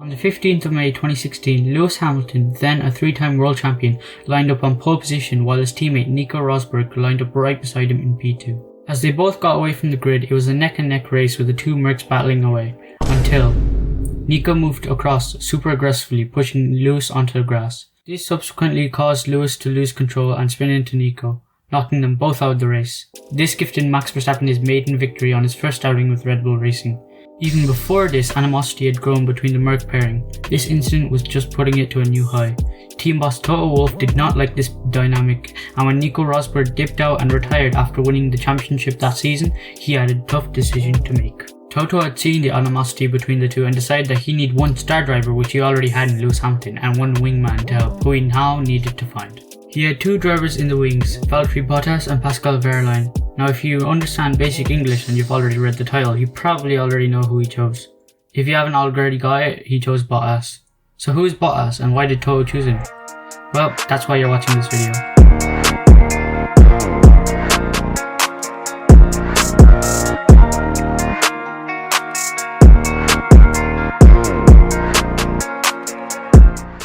On the 15th of May 2016, Lewis Hamilton, then a three-time world champion, lined up on pole position while his teammate Nico Rosberg lined up right beside him in P2. As they both got away from the grid, it was a neck-and-neck race with the two Mercs battling away, until Nico moved across super aggressively, pushing Lewis onto the grass. This subsequently caused Lewis to lose control and spin into Nico, knocking them both out of the race. This gifted Max Verstappen his maiden victory on his first outing with Red Bull Racing. Even before this, animosity had grown between the Merc pairing. This incident was just putting it to a new high. Team boss Toto Wolff did not like this dynamic, and when Nico Rosberg dipped out and retired after winning the championship that season, he had a tough decision to make. Toto had seen the animosity between the two and decided that he needed one star driver, which he already had in Lewis Hamilton, and one wingman to help, who he now needed to find. He had two drivers in the wings, Valtteri Bottas and Pascal Wehrlein. Now if you understand basic English and you've already read the title, you probably already know who he chose. If you haven't already got it, he chose Bottas. So who is Bottas and why did Toto choose him? Well, that's why you're watching this video.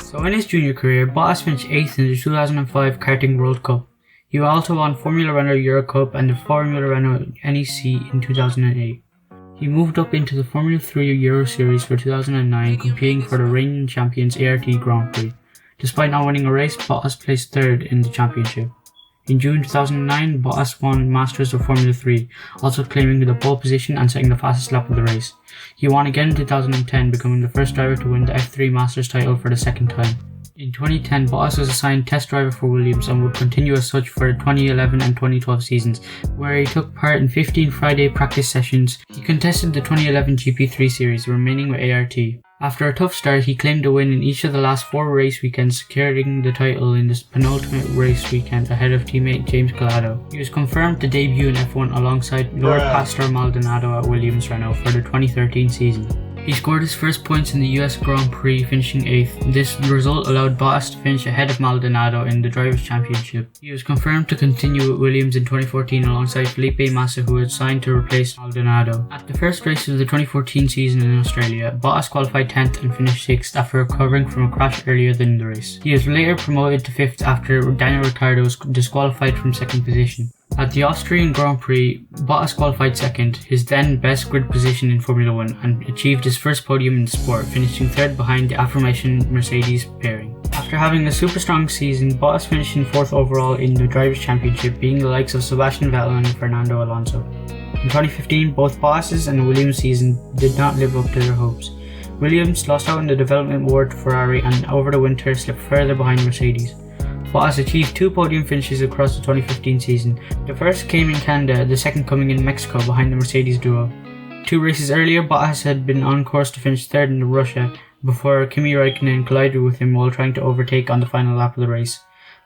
So in his junior career, Bottas finished 8th in the 2005 Karting World Cup. He also won Formula Renault Euro Cup and the Formula Renault NEC in 2008. He moved up into the Formula 3 Euro Series for 2009, competing for the reigning champions ART Grand Prix. Despite not winning a race, Bottas placed 3rd in the championship. In June 2009, Bottas won Masters of Formula 3, also claiming the pole position and setting the fastest lap of the race. He won again in 2010, becoming the first driver to win the F3 Masters title for the second time. In 2010, Bottas was assigned test driver for Williams and would continue as such for the 2011 and 2012 seasons, where he took part in 15 Friday practice sessions. He contested the 2011 GP3 series, remaining with ART. After a tough start, he claimed a win in each of the last 4 race weekends, securing the title in this penultimate race weekend ahead of teammate James Calado. He was confirmed to debut in F1 alongside Lord Pastor Maldonado at Williams Renault for the 2013 season. He scored his first points in the US Grand Prix, finishing 8th. This result allowed Bottas to finish ahead of Maldonado in the Drivers' Championship. He was confirmed to continue with Williams in 2014 alongside Felipe Massa, who had signed to replace Maldonado. At the first race of the 2014 season in Australia, Bottas qualified 10th and finished 6th after recovering from a crash earlier in the race. He was later promoted to 5th after Daniel Ricciardo was disqualified from 2nd position. At the Austrian Grand Prix, Bottas qualified 2nd, his then best grid position in Formula 1, and achieved his first podium in the sport, finishing 3rd behind the aforementioned Mercedes pairing. After having a super strong season, Bottas finished in 4th overall in the Drivers' Championship, beating the likes of Sebastian Vettel and Fernando Alonso. In 2015, both Bottas' and Williams' season did not live up to their hopes. Williams lost out in the development war to Ferrari and over the winter slipped further behind Mercedes. Bottas achieved 2 podium finishes across the 2015 season. The first came in Canada, the second coming in Mexico behind the Mercedes duo. 2 races earlier, Bottas had been on course to finish 3rd in Russia before Kimi Räikkönen collided with him while trying to overtake on the final lap of the race.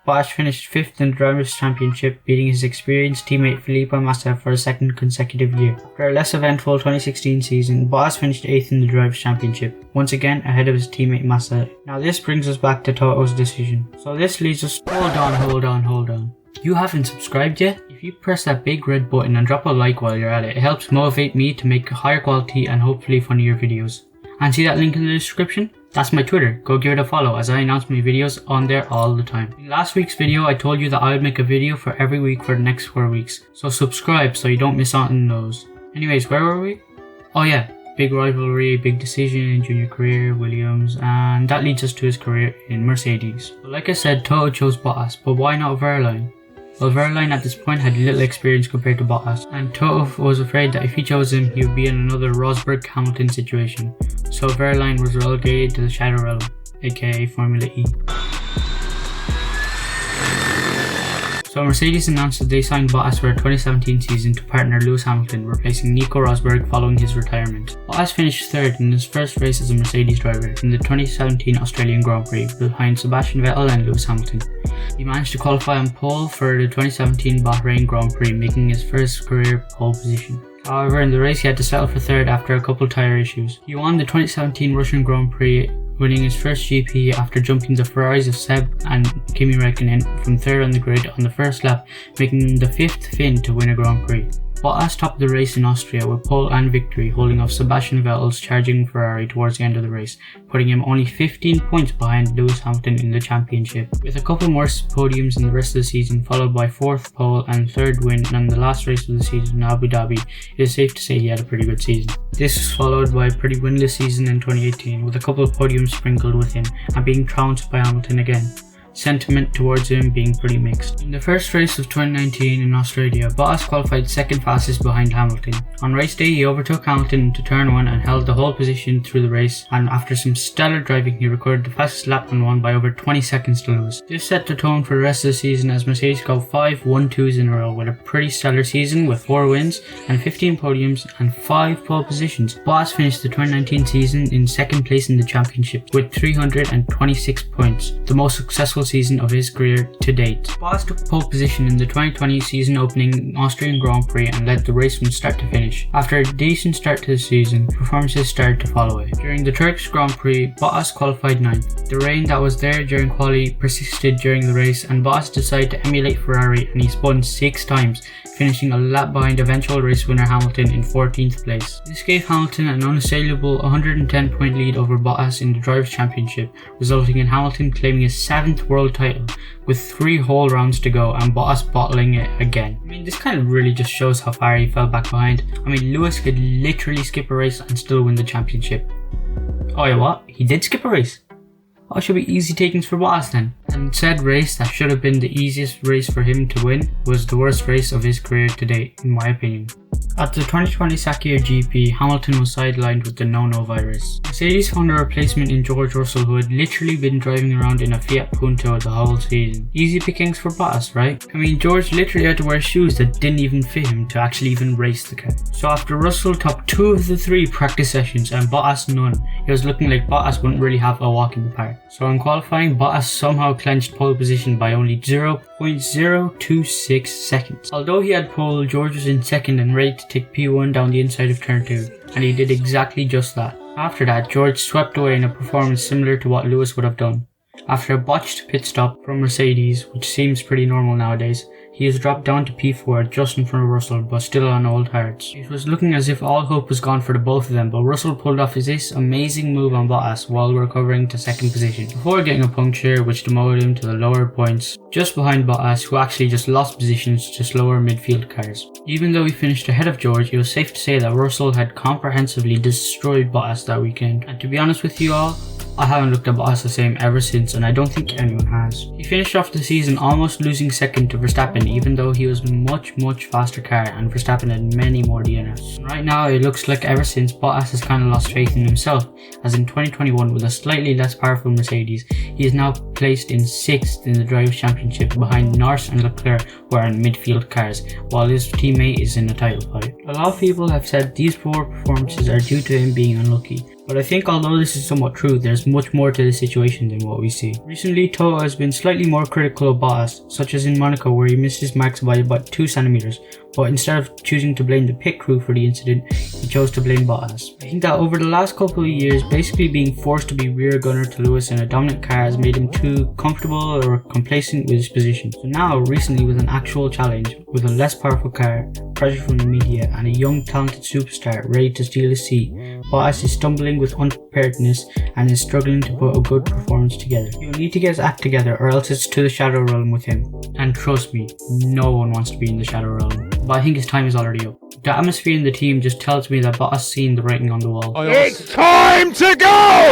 Bottas finished 5th in the Drivers' Championship, beating his experienced teammate Felipe Massa for a 2nd consecutive year. After a less eventful 2016 season, Bottas finished 8th in the Drivers' Championship, once again ahead of his teammate Massa. Now this brings us back to Toto's decision. So this leads us, hold on. You haven't subscribed yet? If you press that big red button and drop a like while you're at it, it helps motivate me to make higher quality and hopefully funnier videos. And see that link in the description? That's my Twitter, go give it a follow as I announce my videos on there all the time. In last week's video I told you that I would make a video for every week for the next 4 weeks, so subscribe so you don't miss out on those. Anyways, where were we? Oh yeah, big rivalry, big decision in junior career, Williams, and that leads us to his career in Mercedes. So like I said, Toto chose Bottas, but why not Wehrlein? Well, Wehrlein at this point had little experience compared to Bottas, and Toto was afraid that if he chose him, he would be in another Rosberg-Hamilton situation. So Wehrlein was relegated to the Shadow Realm, aka Formula E. So Mercedes announced that they signed Bottas for a 2017 season to partner Lewis Hamilton, replacing Nico Rosberg following his retirement. Bottas finished 3rd in his first race as a Mercedes driver in the 2017 Australian Grand Prix, behind Sebastian Vettel and Lewis Hamilton. He managed to qualify on pole for the 2017 Bahrain Grand Prix, making his first career pole position. However, in the race he had to settle for 3rd after a couple tyre issues. He won the 2017 Russian Grand Prix, winning his first GP after jumping the Ferraris of Seb and Kimi Räikkönen from 3rd on the grid on the first lap, making him the 5th Finn to win a Grand Prix. Bottas topped the race in Austria with pole and victory, holding off Sebastian Vettel's charging Ferrari towards the end of the race, putting him only 15 points behind Lewis Hamilton in the championship. With a couple more podiums in the rest of the season, followed by 4th pole and 3rd win in the last race of the season in Abu Dhabi, it is safe to say he had a pretty good season. This was followed by a pretty winless season in 2018, with a couple of podiums sprinkled with him and being trounced by Hamilton again. Sentiment towards him being pretty mixed. In the first race of 2019 in Australia, Bottas qualified 2nd fastest behind Hamilton. On race day, he overtook Hamilton into turn 1 and held the whole position through the race, and after some stellar driving, he recorded the fastest lap on 1 by over 20 seconds to Lewis. This set the tone for the rest of the season as Mercedes got 5 1-2s in a row with a pretty stellar season with 4 wins and 15 podiums and 5 pole positions. Bottas finished the 2019 season in 2nd place in the championship with 326 points, the most successful season of his career to date. Bottas took pole position in the 2020 season opening Austrian Grand Prix and led the race from start to finish. After a decent start to the season, performances started to follow it. During the Turkish Grand Prix, Bottas qualified 9th. The rain that was there during quali persisted during the race, and Bottas decided to emulate Ferrari and he spun 6 times, finishing a lap behind eventual race winner Hamilton in 14th place. This gave Hamilton an unassailable 110 point lead over Bottas in the Drivers' Championship, resulting in Hamilton claiming his 7th world title with 3 whole rounds to go and Bottas bottling it again. I mean, this kind of really just shows how far he fell back behind. I mean, Lewis could literally skip a race and still win the championship. Oh yeah, what? He did skip a race? Oh, should be easy takings for Bottas then. And said race that should have been the easiest race for him to win was the worst race of his career to date, in my opinion. At the 2020 Sakir GP, Hamilton was sidelined with the no virus. Mercedes found a replacement in George Russell, who had literally been driving around in a Fiat Punto the whole season. Easy pickings for Bottas, right? I mean, George literally had to wear shoes that didn't even fit him to actually even race the car. So after Russell topped 2 of the 3 practice sessions and Bottas none, it was looking like Bottas wouldn't really have a walk in the park. So in qualifying, Bottas somehow clenched pole position by only 0.026 seconds. Although he had pole, George was in 2nd and ready to take P1 down the inside of turn 2, and he did exactly just that. After that, George swept away in a performance similar to what Lewis would have done. After a botched pit stop from Mercedes, which seems pretty normal nowadays, he is dropped down to P4 just in front of Russell, but still on old hards. It was looking as if all hope was gone for the both of them, but Russell pulled off this amazing move on Bottas while recovering to 2nd position, before getting a puncture which demoted him to the lower points, just behind Bottas, who actually just lost positions to slower midfield cars. Even though he finished ahead of George, it was safe to say that Russell had comprehensively destroyed Bottas that weekend, and to be honest with you all, I haven't looked at Bottas the same ever since, and I don't think anyone has. He finished off the season almost losing 2nd to Verstappen, even though he was a much faster car and Verstappen had many more DNFs. Right now it looks like ever since Bottas has kind of lost faith in himself, as in 2021 with a slightly less powerful Mercedes, he is now placed in 6th in the Drivers' Championship behind Norris and Leclerc, who are in midfield cars, while his teammate is in a title fight. A lot of people have said these poor performances are due to him being unlucky, but I think although this is somewhat true, there's much more to the situation than what we see. Recently, Toto has been slightly more critical of Bottas, such as in Monaco where he missed his marks by about 2 centimeters, but instead of choosing to blame the pit crew for the incident, he chose to blame Bottas. I think that over the last couple of years, basically being forced to be rear gunner to Lewis in a dominant car has made him too comfortable or complacent with his position. So now, recently with an actual challenge, with a less powerful car, pressure from the media, and a young talented superstar ready to steal his seat, Bottas is stumbling with unpreparedness and is struggling to put a good performance together. He'll need to get his act together or else it's to the shadow realm with him. And trust me, no one wants to be in the shadow realm. But I think his time is already up. The atmosphere in the team just tells me that Bottas seen the writing on the wall. It's time to go!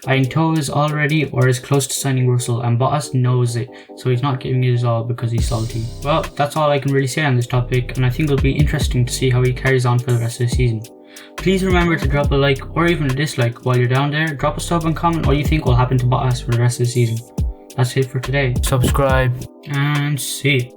I think Toto is already or is close to signing Russell, and Bottas knows it, so he's not giving it his all because he's salty. Well, that's all I can really say on this topic, and I think it'll be interesting to see how he carries on for the rest of the season. Please remember to drop a like or even a dislike while you're down there. Drop a sub and comment what you think will happen to Bottas for the rest of the season. That's it for today. Subscribe and see.